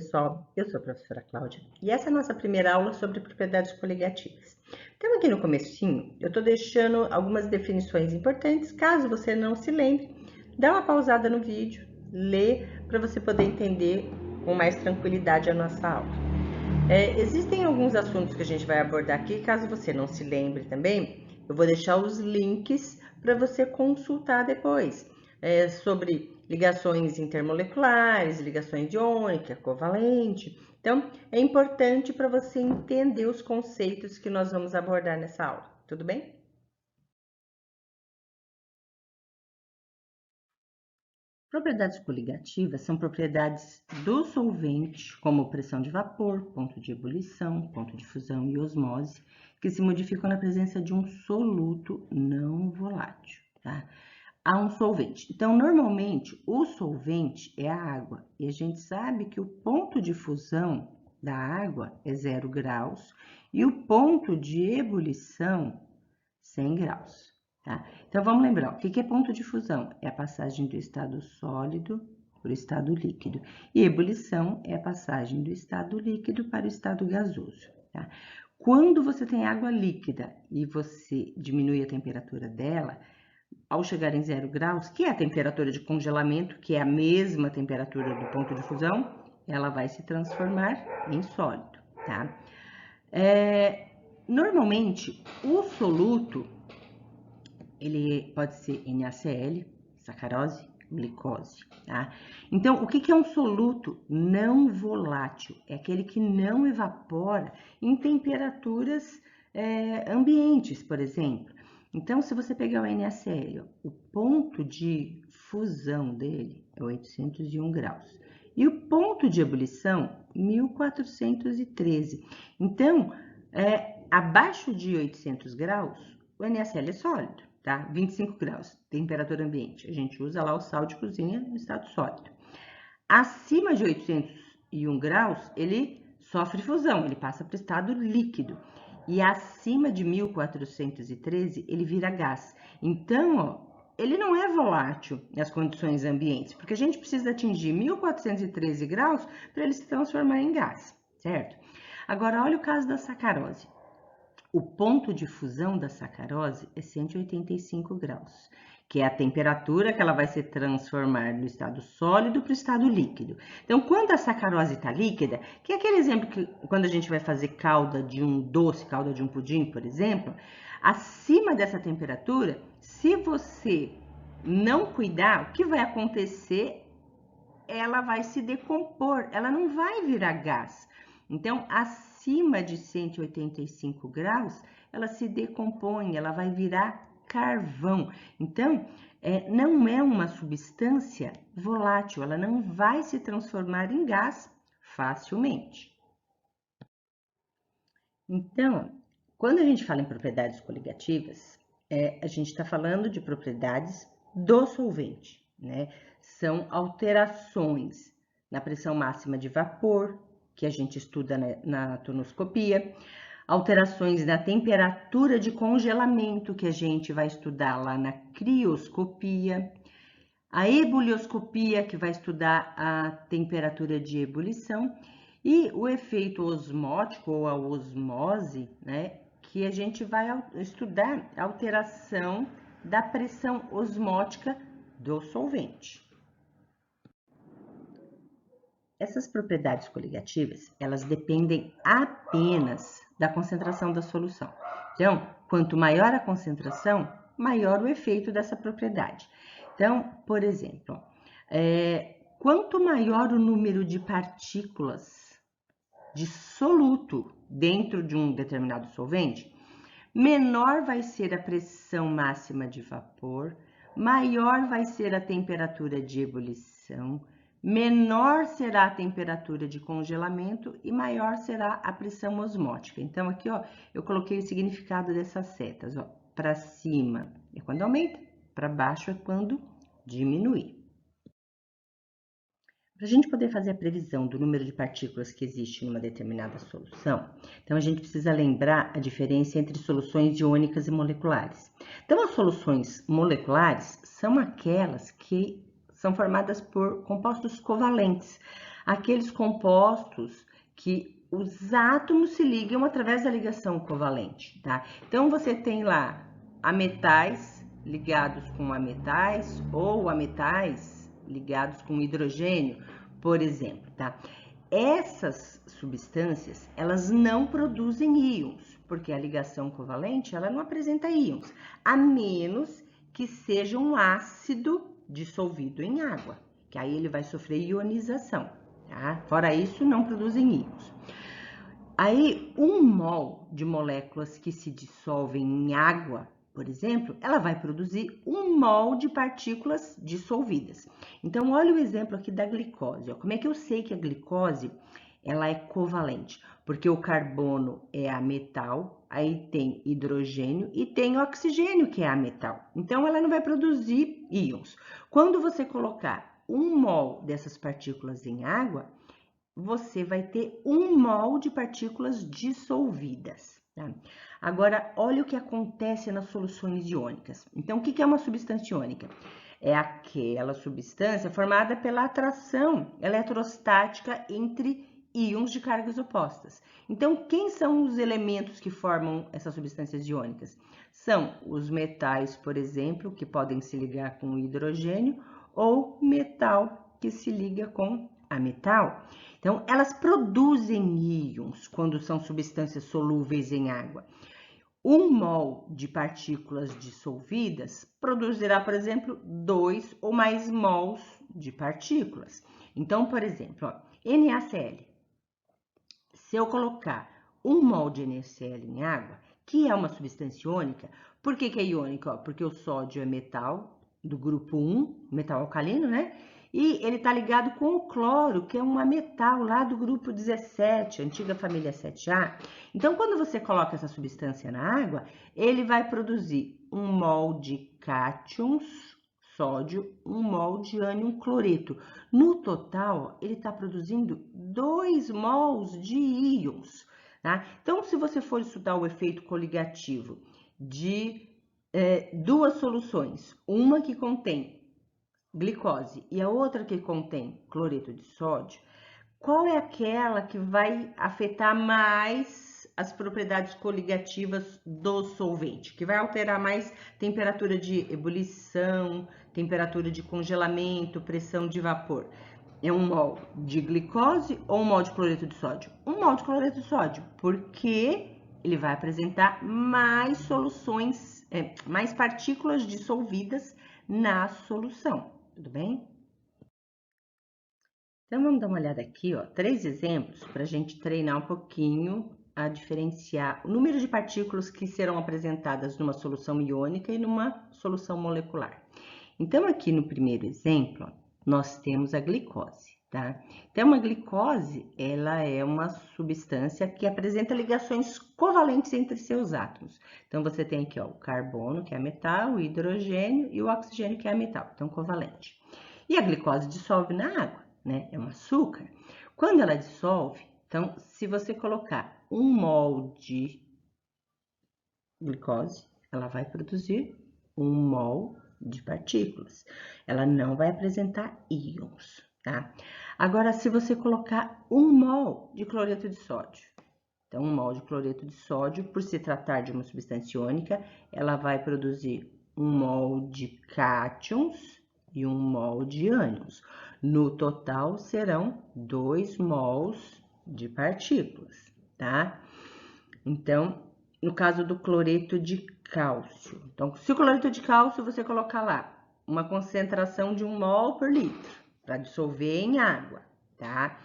pessoal, eu sou a professora Cláudia e essa é a nossa primeira aula sobre propriedades coligativas. Então aqui no comecinho eu estou deixando algumas definições importantes, caso você não se lembre, dá uma pausada no vídeo, lê para você poder entender com mais tranquilidade a nossa aula. Existem alguns assuntos que a gente vai abordar aqui, caso você não se lembre também, eu vou deixar os links para você consultar depois, sobre ligações intermoleculares, ligações iônica, covalente. Então, é importante para você entender os conceitos que nós vamos abordar nessa aula, tudo bem? Propriedades coligativas são propriedades do solvente, como pressão de vapor, ponto de ebulição, ponto de fusão e osmose, que se modificam na presença de um soluto não volátil, tá? Há um solvente. Então, normalmente, o solvente é a água. E a gente sabe que o ponto de fusão da água é 0 graus e o ponto de ebulição 100 graus. Tá? Então, vamos lembrar, o que é ponto de fusão? É a passagem do estado sólido para o estado líquido. E ebulição é a passagem do estado líquido para o estado gasoso. Tá? Quando você tem água líquida e você diminui a temperatura dela, ao chegar em 0 graus, que é a temperatura de congelamento, que é a mesma temperatura do ponto de fusão, ela vai se transformar em sólido, tá? Normalmente, o soluto, ele pode ser NaCl, sacarose, glicose, tá? Então, o que é um soluto não volátil? É aquele que não evapora em temperaturas ambientes, por exemplo. Então, se você pegar o NaCl, o ponto de fusão dele é 801 graus. E o ponto de ebulição, 1413. Então, abaixo de 800 graus, o NaCl é sólido, tá? 25 graus, temperatura ambiente. A gente usa lá o sal de cozinha no estado sólido. Acima de 801 graus, ele sofre fusão, ele passa para o estado líquido. E acima de 1413, ele vira gás. Então, ó, ele não é volátil nas condições ambientes, porque a gente precisa atingir 1413 graus para ele se transformar em gás, certo? Agora, olha o caso da sacarose. O ponto de fusão da sacarose é 185 graus, que é a temperatura que ela vai se transformar do estado sólido para o estado líquido. Então, quando a sacarose está líquida, que é aquele exemplo que quando a gente vai fazer calda de um doce, calda de um pudim, por exemplo, acima dessa temperatura, se você não cuidar, o que vai acontecer? Ela vai se decompor, ela não vai virar gás. Então, acima de 185 graus, ela se decompõe, ela vai virar carvão. Então, não é uma substância volátil, ela não vai se transformar em gás facilmente. Então, quando a gente fala em propriedades coligativas, a gente está falando de propriedades do solvente, né? São alterações na pressão máxima de vapor, que a gente estuda na tonoscopia, alterações na temperatura de congelamento, que a gente vai estudar lá na crioscopia, a ebulioscopia, que vai estudar a temperatura de ebulição, e o efeito osmótico ou a osmose, né, que a gente vai estudar a alteração da pressão osmótica do solvente. Essas propriedades coligativas, elas dependem apenas da concentração da solução. Então, quanto maior a concentração, maior o efeito dessa propriedade. Então, por exemplo, quanto maior o número de partículas de soluto dentro de um determinado solvente, menor vai ser a pressão máxima de vapor, maior vai ser a temperatura de ebulição, menor será a temperatura de congelamento e maior será a pressão osmótica. Então, aqui, ó, eu coloquei o significado dessas setas, ó. Para cima é quando aumenta, para baixo é quando diminui. Para a gente poder fazer a previsão do número de partículas que existe em uma determinada solução, então a gente precisa lembrar a diferença entre soluções iônicas e moleculares. Então, as soluções moleculares são aquelas que são formadas por compostos covalentes. aqueles compostos que os átomos se ligam através da ligação covalente, tá? Então, você tem lá ametais ligados com ametais ou ametais ligados com hidrogênio, por exemplo, tá? Essas substâncias, elas não produzem íons, porque a ligação covalente, ela não apresenta íons, a menos que seja um ácido dissolvido em água, que aí ele vai sofrer ionização, tá? Fora isso, não produzem íons. Aí, 1 mol de moléculas que se dissolvem em água, por exemplo, ela vai produzir 1 mol de partículas dissolvidas. Então, olha o exemplo aqui da glicose. Ó. Como é que eu sei que a glicose ela é covalente? Porque o carbono é ametal, aí tem hidrogênio e tem oxigênio, que é ametal. Então, ela não vai produzir íons. Quando você colocar 1 mol dessas partículas em água, você vai ter 1 mol de partículas dissolvidas. Tá? Agora, olha o que acontece nas soluções iônicas. Então, o que é uma substância iônica? É aquela substância formada pela atração eletrostática entre íons de cargas opostas. Então, quem são os elementos que formam essas substâncias iônicas? São os metais, por exemplo, que podem se ligar com hidrogênio, ou metal que se liga com ametal. Então, elas produzem íons quando são substâncias solúveis em água. 1 mol de partículas dissolvidas produzirá, por exemplo, 2 ou mais mols de partículas. Então, por exemplo, ó, NaCl. Se eu colocar 1 mol de NaCl em água, que é uma substância iônica, por que é iônica? Ó, porque o sódio é metal do grupo 1, metal alcalino, né? E ele está ligado com o cloro, que é um metal lá do grupo 17, antiga família 7A. Então, quando você coloca essa substância na água, ele vai produzir 1 mol de cátions, sódio, 1 mol de ânion cloreto. No total, ele está produzindo 2 mols de íons. Tá? Então, se você for estudar o efeito coligativo de duas soluções, uma que contém glicose e a outra que contém cloreto de sódio, qual é aquela que vai afetar mais as propriedades coligativas do solvente, que vai alterar mais temperatura de ebulição, temperatura de congelamento, pressão de vapor? É 1 mol de glicose ou 1 mol de cloreto de sódio? 1 mol de cloreto de sódio, porque ele vai apresentar mais soluções, mais partículas dissolvidas na solução, tudo bem? Então, vamos dar uma olhada aqui, ó, 3 exemplos para a gente treinar um pouquinho a diferenciar o número de partículas que serão apresentadas numa solução iônica e numa solução molecular. Então, aqui no primeiro exemplo, ó, nós temos a glicose, tá? Então, a glicose, ela é uma substância que apresenta ligações covalentes entre seus átomos. Então, você tem aqui, ó, o carbono, que é metal, o hidrogênio e o oxigênio, que é metal, então covalente. E a glicose dissolve na água, né? É um açúcar. Quando ela dissolve, então, se você colocar 1 mol de glicose, ela vai produzir 1 mol de partículas. Ela não vai apresentar íons, tá? Agora, se você colocar 1 mol de cloreto de sódio, então 1 mol de cloreto de sódio, por se tratar de uma substância iônica, ela vai produzir 1 mol de cátions e 1 mol de ânions. No total, serão 2 mols de partículas, tá? Então, no caso do cloreto de cálcio. Então, se o cloreto de cálcio você colocar lá uma concentração de 1 mol por litro para dissolver em água, tá?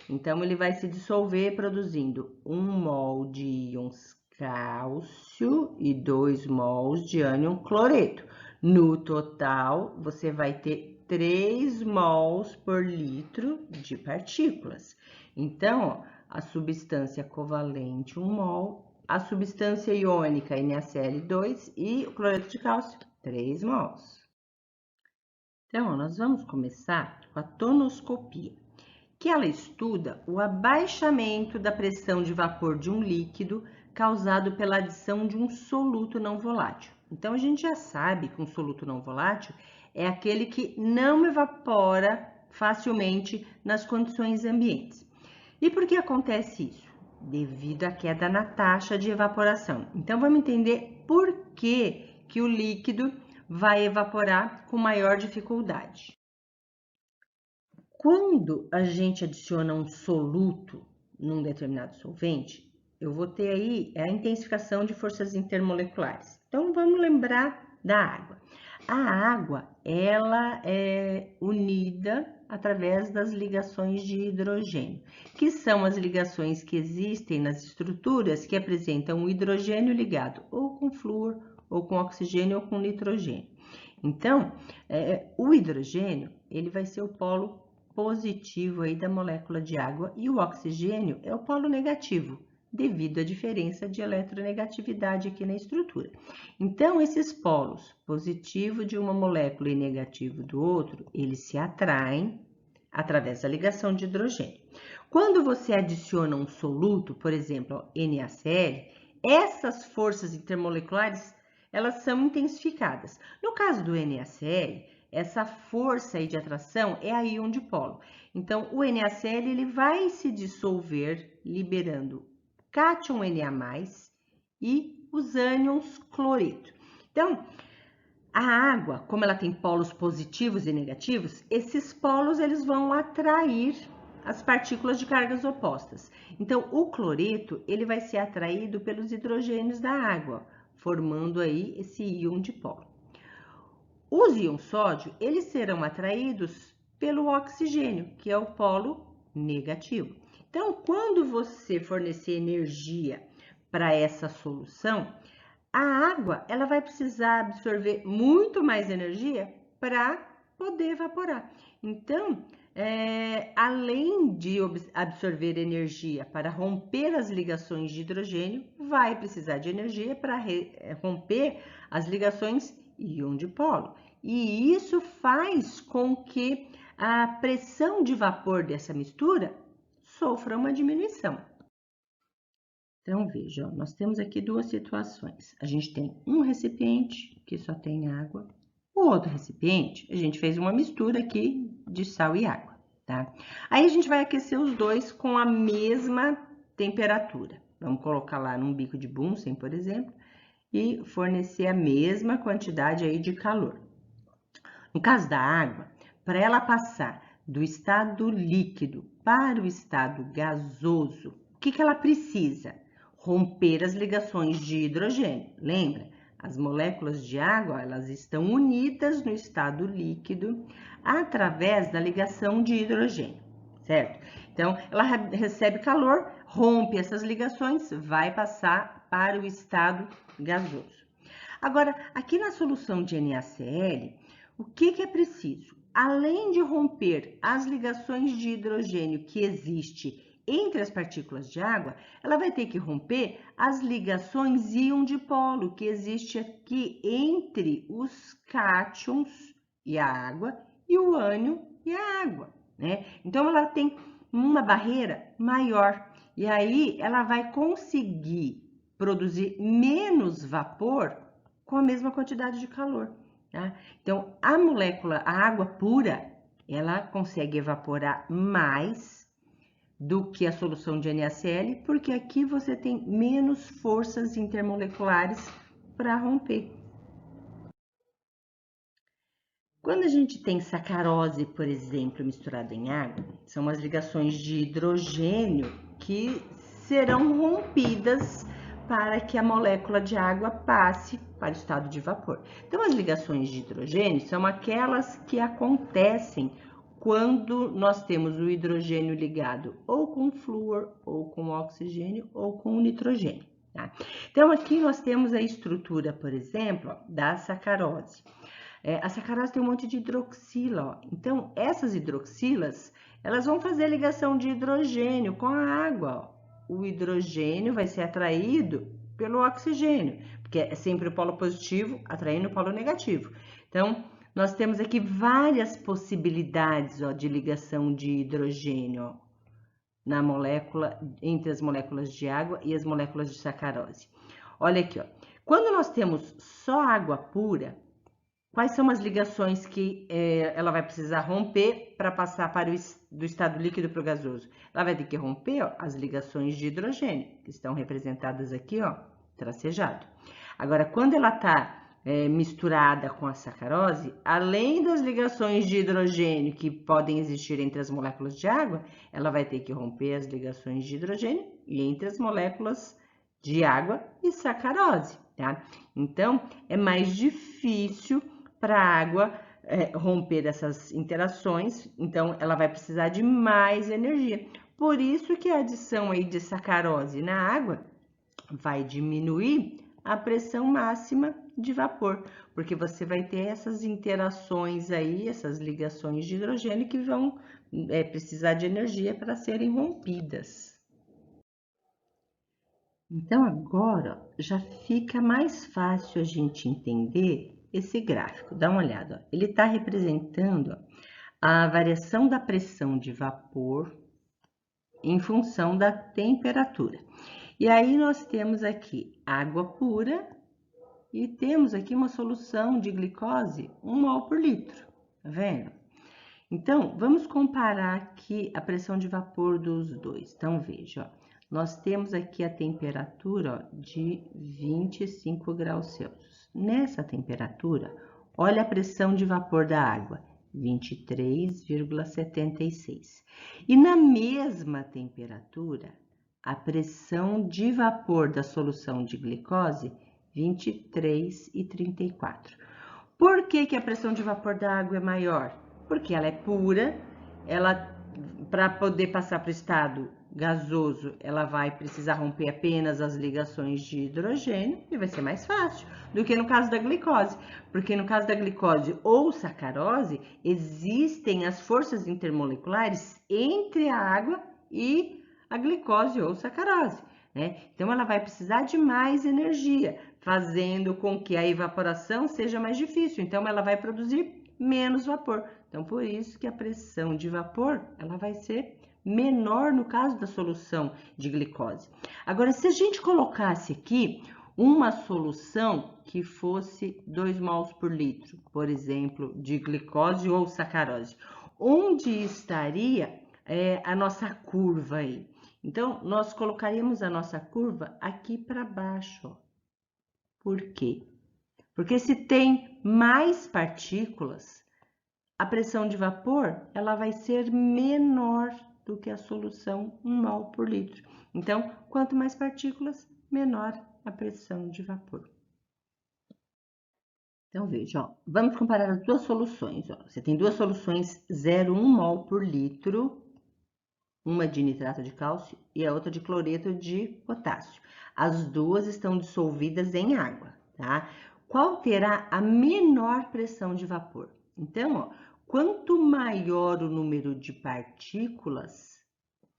Então, ele vai se dissolver produzindo 1 mol de íons cálcio e 2 mols de ânion cloreto. No total, você vai ter 3 mols por litro de partículas. Então, ó, a substância covalente 1 mol, a substância iônica NaCl2 e o cloreto de cálcio 3 mols. Então, ó, nós vamos começar com a tonoscopia, que ela estuda o abaixamento da pressão de vapor de um líquido causado pela adição de um soluto não volátil. Então, a gente já sabe que um soluto não volátil é aquele que não evapora facilmente nas condições ambientes. E por que acontece isso? Devido à queda na taxa de evaporação. Então, vamos entender por que o líquido vai evaporar com maior dificuldade. Quando a gente adiciona um soluto num determinado solvente, eu vou ter aí a intensificação de forças intermoleculares. Então, vamos lembrar da água. A água, ela é unida através das ligações de hidrogênio, que são as ligações que existem nas estruturas que apresentam o hidrogênio ligado ou com flúor, ou com oxigênio, ou com nitrogênio. Então, o hidrogênio, ele vai ser o polo positivo aí da molécula de água e o oxigênio é o polo negativo, devido à diferença de eletronegatividade aqui na estrutura. Então, esses polos, positivo de uma molécula e negativo do outro, eles se atraem através da ligação de hidrogênio. Quando você adiciona um soluto, por exemplo, NaCl, essas forças intermoleculares, elas são intensificadas. No caso do NaCl, essa força aí de atração é a íon dipolo. Então, o NaCl ele vai se dissolver, liberando cátion Na+, e os ânions cloreto. Então, a água, como ela tem polos positivos e negativos, esses polos eles vão atrair as partículas de cargas opostas. Então, o cloreto ele vai ser atraído pelos hidrogênios da água, formando aí esse íon dipolo. Os íons sódio, eles serão atraídos pelo oxigênio, que é o polo negativo. Então, quando você fornecer energia para essa solução, a água ela vai precisar absorver muito mais energia para poder evaporar. Então, além de absorver energia para romper as ligações de hidrogênio, vai precisar de energia para romper as ligações íon dipolo. E isso faz com que a pressão de vapor dessa mistura sofra uma diminuição. Então, veja, nós temos aqui duas situações. A gente tem um recipiente que só tem água. O outro recipiente, a gente fez uma mistura aqui de sal e água, tá? Aí a gente vai aquecer os dois com a mesma temperatura. Vamos colocar lá num bico de Bunsen, por exemplo, e fornecer a mesma quantidade aí de calor. No caso da água, para ela passar do estado líquido para o estado gasoso, o que ela precisa? Romper as ligações de hidrogênio. Lembra? As moléculas de água, elas estão unidas no estado líquido através da ligação de hidrogênio, certo? Então, ela recebe calor, rompe essas ligações, vai passar para o estado gasoso. Agora, aqui na solução de NaCl, o que é preciso? Além de romper as ligações de hidrogênio que existe entre as partículas de água, ela vai ter que romper as ligações íon dipolo que existe aqui entre os cátions e a água e o ânion e a água, né? Então, ela tem uma barreira maior e aí ela vai conseguir produzir menos vapor com a mesma quantidade de calor. Tá? Então, a molécula, a água pura, ela consegue evaporar mais do que a solução de NaCl, porque aqui você tem menos forças intermoleculares para romper. Quando a gente tem sacarose, por exemplo, misturada em água, são as ligações de hidrogênio que serão rompidas para que a molécula de água passe para o estado de vapor. Então, as ligações de hidrogênio são aquelas que acontecem quando nós temos o hidrogênio ligado ou com flúor, ou com oxigênio, ou com nitrogênio. Tá? Então, aqui nós temos a estrutura, por exemplo, da sacarose. A sacarose tem um monte de hidroxila, ó. Então, essas hidroxilas, elas vão fazer ligação de hidrogênio com a água, ó. O hidrogênio vai ser atraído pelo oxigênio, porque é sempre o polo positivo atraindo o polo negativo. Então, nós temos aqui várias possibilidades, ó, de ligação de hidrogênio, ó, na molécula, entre as moléculas de água e as moléculas de sacarose. Olha aqui, ó. Quando nós temos só água pura, Quais são as ligações que ela vai precisar romper para passar do estado líquido para o gasoso? Ela vai ter que romper, ó, as ligações de hidrogênio, que estão representadas aqui, ó, tracejado. Agora, quando ela está misturada com a sacarose, além das ligações de hidrogênio que podem existir entre as moléculas de água, ela vai ter que romper as ligações de hidrogênio e entre as moléculas de água e sacarose, tá? Então, é mais difícil para a água romper essas interações, então ela vai precisar de mais energia. Por isso que a adição aí de sacarose na água vai diminuir a pressão máxima de vapor, porque você vai ter essas interações aí, essas ligações de hidrogênio que vão precisar de energia para serem rompidas. Então, agora já fica mais fácil a gente entender esse gráfico. Dá uma olhada. Ó. Ele está representando a variação da pressão de vapor em função da temperatura. E aí nós temos aqui água pura e temos aqui uma solução de glicose 1 mol por litro. Tá vendo? Então, vamos comparar aqui a pressão de vapor dos dois. Então, veja, ó. Nós temos aqui a temperatura ó, de 25 graus Celsius. Nessa temperatura, olha a pressão de vapor da água, 23,76. E na mesma temperatura, a pressão de vapor da solução de glicose, 23,34. Por que a pressão de vapor da água é maior? Porque ela é pura, para poder passar para o estado gasoso, ela vai precisar romper apenas as ligações de hidrogênio e vai ser mais fácil do que no caso da glicose, porque no caso da glicose ou sacarose, existem as forças intermoleculares entre a água e a glicose ou sacarose, né? Então, ela vai precisar de mais energia, fazendo com que a evaporação seja mais difícil. Então, ela vai produzir menos vapor. Então, por isso que a pressão de vapor, ela vai ser menor no caso da solução de glicose. Agora, se a gente colocasse aqui uma solução que fosse 2 mols por litro, por exemplo, de glicose ou sacarose, onde estaria a nossa curva aí? Então, nós colocaríamos a nossa curva aqui para baixo. Ó. Por quê? Porque se tem mais partículas, a pressão de vapor ela vai ser menor do que a solução 1 mol por litro. Então, quanto mais partículas, menor a pressão de vapor. Então, veja, ó, vamos comparar as duas soluções. Ó. Você tem duas soluções 0,1 mol por litro, uma de nitrato de cálcio e a outra de cloreto de potássio. As duas estão dissolvidas em água, tá? Qual terá a menor pressão de vapor? Então, ó, quanto maior o número de partículas,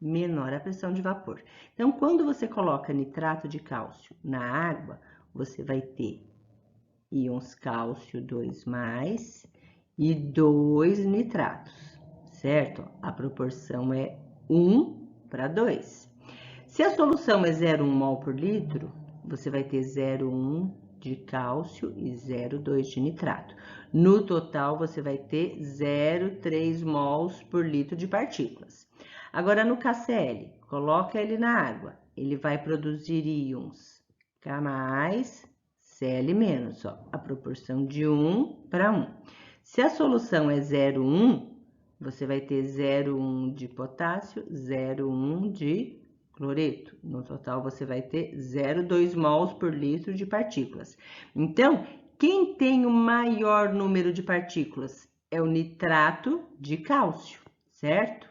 menor a pressão de vapor. Então, quando você coloca nitrato de cálcio na água, você vai ter íons cálcio 2+, e 2 nitratos, certo? A proporção é 1:2. Se a solução é 0,1 mol por litro, você vai ter 0,1 de cálcio e 0,2 de nitrato. No total, você vai ter 0,3 mols por litro de partículas. Agora, no KCl, coloca ele na água. Ele vai produzir íons K+, Cl-, ó, a proporção de 1:1. Se a solução é 0,1, você vai ter 0,1 de potássio, 0,1 de cloreto. No total, você vai ter 0,2 mols por litro de partículas. Então, quem tem o maior número de partículas é o nitrato de cálcio, certo?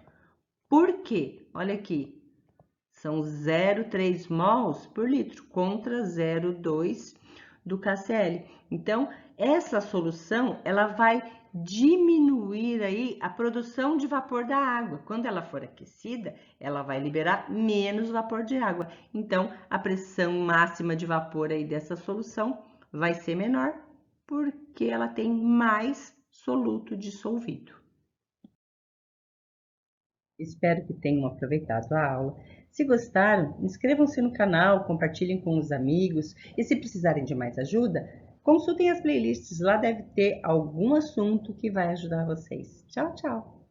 Por quê? Olha aqui, são 0,3 mols por litro contra 0,2 do KCl. Então, essa solução, ela vai diminuir aí a produção de vapor da água. Quando ela for aquecida, ela vai liberar menos vapor de água. Então, a pressão máxima de vapor aí dessa solução vai ser menor, porque ela tem mais soluto dissolvido. Espero que tenham aproveitado a aula. Se gostaram, inscrevam-se no canal, compartilhem com os amigos e se precisarem de mais ajuda, Consultem as playlists, lá deve ter algum assunto que vai ajudar vocês. Tchau, tchau!